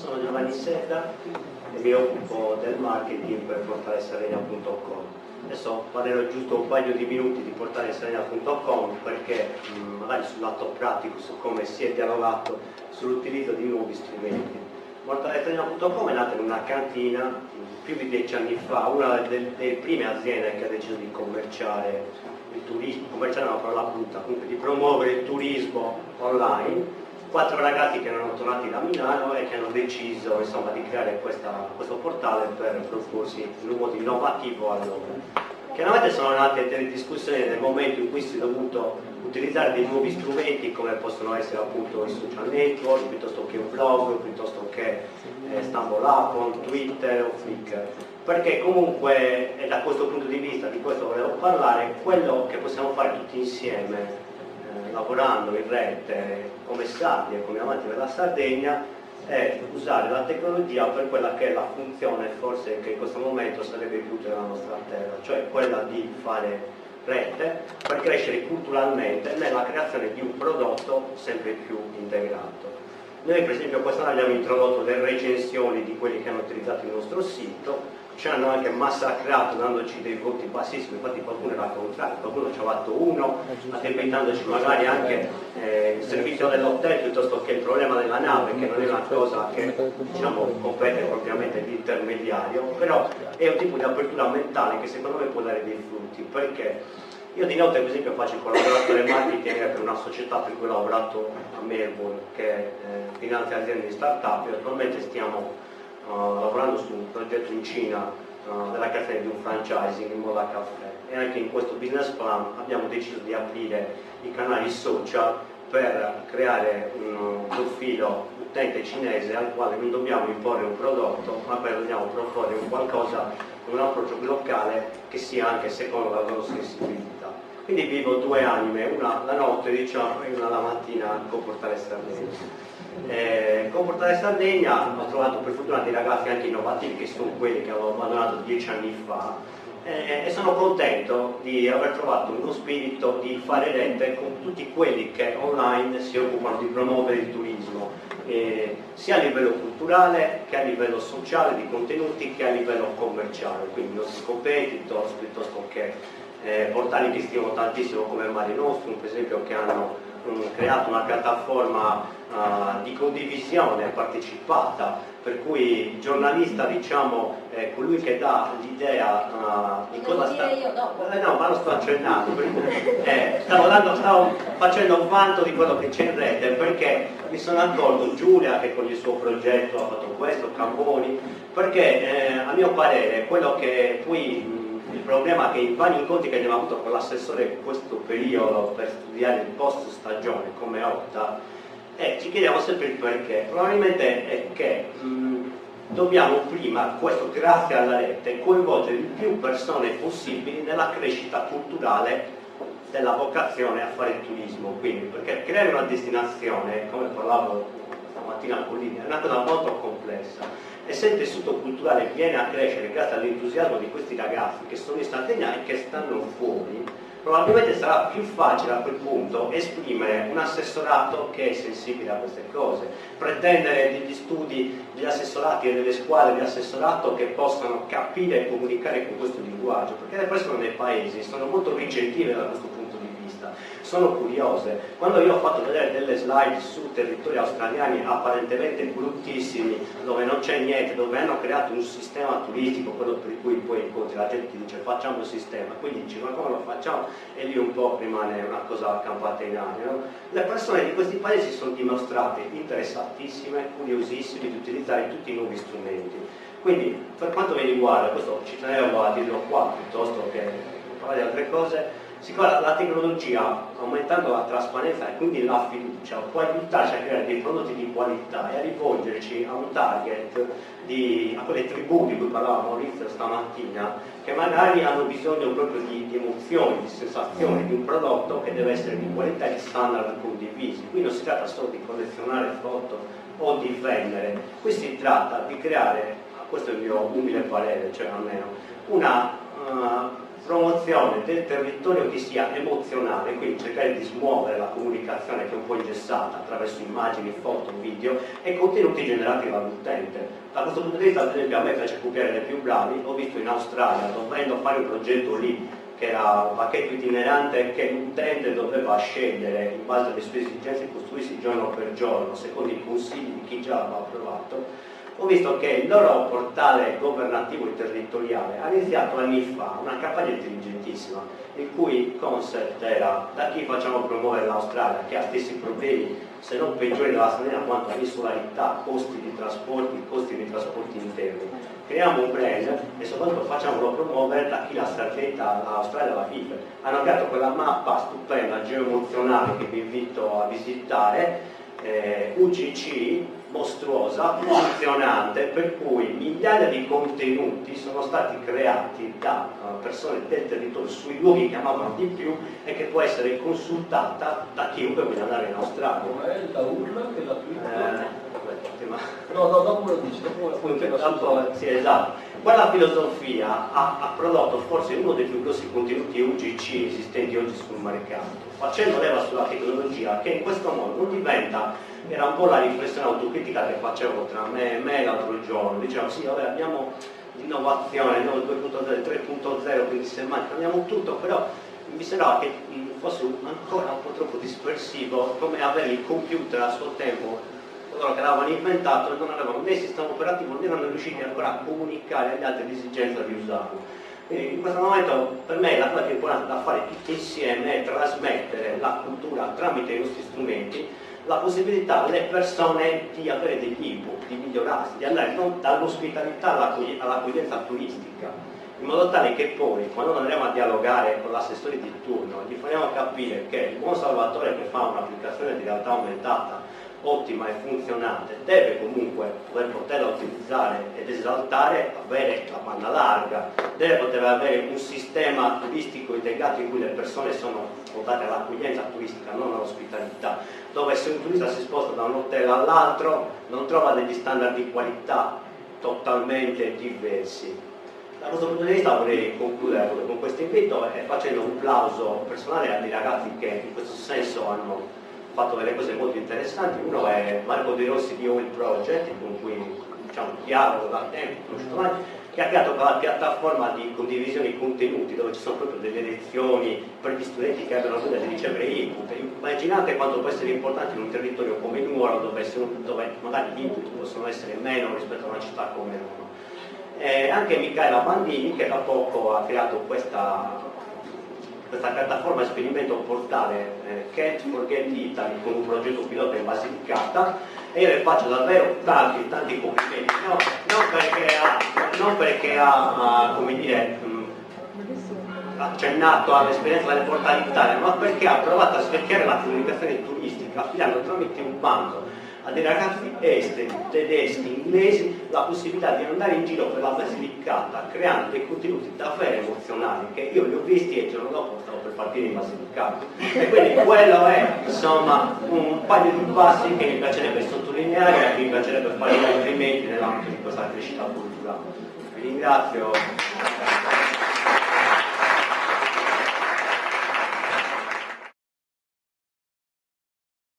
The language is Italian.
Sono Giovanni Sedda e mi occupo del marketing per portalesardegna.com. Adesso parlerò giusto un paio di minuti di portalesardegna.com perché magari sul lato pratico, su come si è dialogato sull'utilizzo di nuovi strumenti. Portalesardegna.com è nata in una cantina più di 10 anni fa, una delle prime aziende che ha deciso di commerciare il turismo, commerciare è una parola brutta, comunque di promuovere il turismo online. 4 ragazzi che erano tornati da Milano e che hanno deciso insomma, di creare questo portale per proporsi in un modo innovativo a loro. Chiaramente sono nate delle discussioni nel momento in cui si è dovuto utilizzare dei nuovi strumenti come possono essere appunto i social network, piuttosto che un blog, piuttosto che Stambolapon, Twitter o Flickr. Perché comunque, e da questo punto di vista, di questo volevo parlare, quello che possiamo fare tutti insieme lavorando in rete come sardi e come amanti della Sardegna è usare la tecnologia per quella che è la funzione forse che in questo momento sarebbe più utile alla nostra terra, cioè quella di fare rete per crescere culturalmente nella creazione di un prodotto sempre più integrato. Noi per esempio quest'anno abbiamo introdotto le recensioni di quelli che hanno utilizzato il nostro sito, ci hanno anche massacrato dandoci dei voti bassissimi, infatti qualcuno era contrario, qualcuno ci ha fatto 1, addebitandoci magari anche il servizio dell'hotel piuttosto che il problema della nave, che non è una cosa che diciamo compete propriamente l'intermediario, però è un tipo di apertura mentale che secondo me può dare dei frutti, perché io di notte per esempio faccio il collaboratore marketing per una società per cui ho lavorato a Melbourne che finanzia aziende di start-up e attualmente stiamo lavorando su un progetto in Cina della creazione di un franchising in Moda Caffè e anche in questo business plan abbiamo deciso di aprire i canali social per creare un profilo utente cinese al quale non dobbiamo imporre un prodotto ma poi dobbiamo proporre un qualcosa con un approccio locale che sia anche secondo la loro sensibilità. Quindi vivo 2 anime, una la notte diciamo e una la mattina con Portale Sardegna. Con Portale Sardegna ho trovato per fortuna dei ragazzi anche innovativi che sono quelli che avevo abbandonato 10 anni fa e sono contento di aver trovato uno spirito di fare rete con tutti quelli che online si occupano di promuovere il turismo sia a livello culturale che a livello sociale di contenuti che a livello commerciale, quindi i nostri competitors piuttosto che portali che stimo tantissimo come Mare Nostrum per esempio che hanno creato una piattaforma di condivisione partecipata per cui il giornalista diciamo è colui che dà l'idea di cosa sta no ma lo sto accennando stavo facendo un vanto di quello che c'è in rete perché mi sono accorto Giulia che con il suo progetto ha fatto questo, Camboni perché a mio parere quello che poi il problema è che in vari incontri che abbiamo avuto con l'assessore in questo periodo per studiare il post stagione come OTA ci chiediamo sempre il perché. Probabilmente è che dobbiamo prima, questo grazie alla rete, coinvolgere il più persone possibili nella crescita culturale della vocazione a fare il turismo. Quindi, perché creare una destinazione, come parlavo stamattina con Lidia, è una cosa molto complessa. E se il tessuto culturale viene a crescere grazie all'entusiasmo di questi ragazzi che sono in Sardegna e che stanno fuori, probabilmente sarà più facile a quel punto esprimere un assessorato che è sensibile a queste cose, pretendere degli studi degli assessorati e delle squadre di assessorato che possano capire e comunicare con questo linguaggio, perché le persone nei paesi sono molto ricettive da questo punto di vista, sono curiose. Quando io ho fatto vedere delle slide su territori australiani apparentemente bruttissimi, dove non c'è niente, dove hanno creato un sistema turistico, quello per cui poi incontri la gente ti dice facciamo un sistema, quindi dici ma come lo facciamo? E lì un po' rimane una cosa accampata in aria. No? Le persone di questi paesi sono dimostrate interessatissime, curiosissime di utilizzare tutti i nuovi strumenti. Quindi per quanto mi riguarda, questo ci tenevo a dirlo qua piuttosto che parlare di altre cose, siccome la tecnologia aumentando la trasparenza e quindi la fiducia può aiutarci a creare dei prodotti di qualità e a rivolgerci a un target a quelle tribù di cui parlava Maurizio stamattina che magari hanno bisogno proprio di emozioni, di sensazioni, di un prodotto che deve essere di qualità e di standard condivisi. Qui non si tratta solo di collezionare foto o di vendere, qui si tratta di creare, questo è il mio umile parere, cioè almeno una promozione del territorio che sia emozionale, quindi cercare di smuovere la comunicazione che è un po' ingessata attraverso immagini, foto, video e contenuti generati dall'utente. Da questo punto di vista, ad esempio, a me piace copiare dei più bravi. Ho visto in Australia, dovendo fare un progetto lì che era un pacchetto itinerante che l'utente doveva scegliere in base alle sue esigenze e costruirsi giorno per giorno secondo i consigli di chi già l'aveva provato. Ho visto che il loro portale governativo e territoriale ha iniziato anni fa una campagna intelligentissima il cui concept era: da chi facciamo promuovere l'Australia che ha stessi problemi se non peggiori della Sardegna quanto a insularità, costi di trasporti interni. Creiamo un brand e soprattutto facciamolo promuovere da chi la Sardegna, l'Australia la vive. Hanno creato quella mappa stupenda, geoemozionale, che vi invito a visitare, UGC, mostruosa, funzionante, per cui migliaia di contenuti sono stati creati da persone del territorio sui luoghi che amavano di più e che può essere consultata da chiunque voglia andare in Australia. Com'è la URL che la Twitter? No, dopo lo dici, sì, esatto. Quella filosofia ha prodotto forse uno dei più grossi contenuti UGC esistenti oggi sul mercato, facendo leva sulla tecnologia, che in questo modo non diventa, era un po' la riflessione autocritica che facevo tra me e me l'altro giorno. Dicevo sì, vabbè, abbiamo l'innovazione, no, il 2.0, il 3.0, quindi semmai abbiamo tutto, però mi sembrava che fosse ancora un po' troppo dispersivo, come avere il computer a suo tempo. Loro che l'avevano inventato e non avevano né sistema operativo né erano riusciti ancora a comunicare agli altri l'esigenza di usarlo. Quindi in questo momento per me la cosa più importante da fare tutti insieme è trasmettere la cultura tramite i nostri strumenti, la possibilità alle persone di avere degli input, di migliorarsi, di andare dall'ospitalità all'accoglienza turistica, in modo tale che poi, quando andremo a dialogare con l'assessore di turno, gli faremo capire che il buon Salvatore che fa un'applicazione di realtà aumentata ottima e funzionante deve comunque poterla utilizzare ed esaltare, avere la banda larga, deve poter avere un sistema turistico integrato in cui le persone sono votate all'accoglienza turistica, non all'ospitalità, dove se un turista si sposta da un hotel all'altro non trova degli standard di qualità totalmente diversi. Da questo punto di vista vorrei concludere con questo invito e facendo un plauso personale a dei ragazzi che in questo senso hanno fatto delle cose molto interessanti. Uno è Marco De Rossi di Oil Project, con cui diciamo dialogo da tempo, che ha creato quella piattaforma di condivisione di contenuti dove ci sono proprio delle lezioni per gli studenti che abbiano voglia di ricevere input. Immaginate quanto può essere importante in un territorio come Nuoro dove magari gli input possono essere meno rispetto a una città come Roma. Anche Michaela Bandini che da poco ha creato questa piattaforma esperimento portale Can't Forget Italy con un progetto pilota in Basilicata, e io le faccio davvero tanti complimenti, non perché ha come dire, accennato all'esperienza delle portali d'Italia, ma perché ha provato a specchiare la comunicazione turistica affidando tramite un bando a dei ragazzi esteri, tedeschi, inglesi, la possibilità di andare in giro per la Basilicata creando dei contenuti davvero emozionali che io li ho visti e il giorno dopo stavo per partire in Basilicata. E quindi quello è insomma un paio di passi che mi piacerebbe sottolineare e che mi piacerebbe fare complimenti nell'ambito di questa crescita culturale. Vi ringrazio.